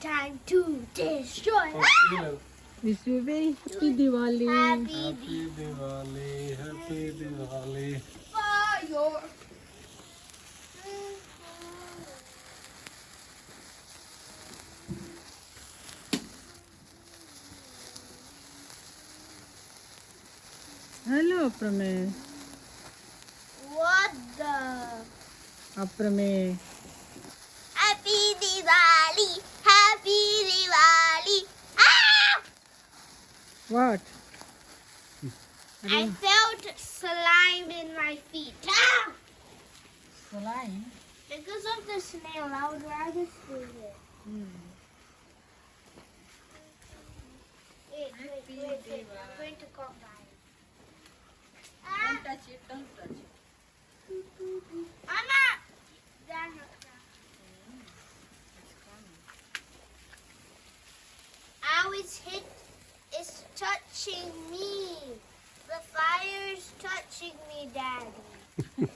time to destroy. Wish you a very happy Diwali. Happy Diwali, Happy Diwali. fire. Hello, Aprame. What the? Aprame. Happy Diwali. Happy Diwali. Ah! What? I felt slime in my feet. Ah! Slime. Because of the snail, I would rather squeeze it. Wait. I'm going to come by. Don't touch it. Don't touch it. Mama! Ow, it's touching me. The fire's touching me, Daddy.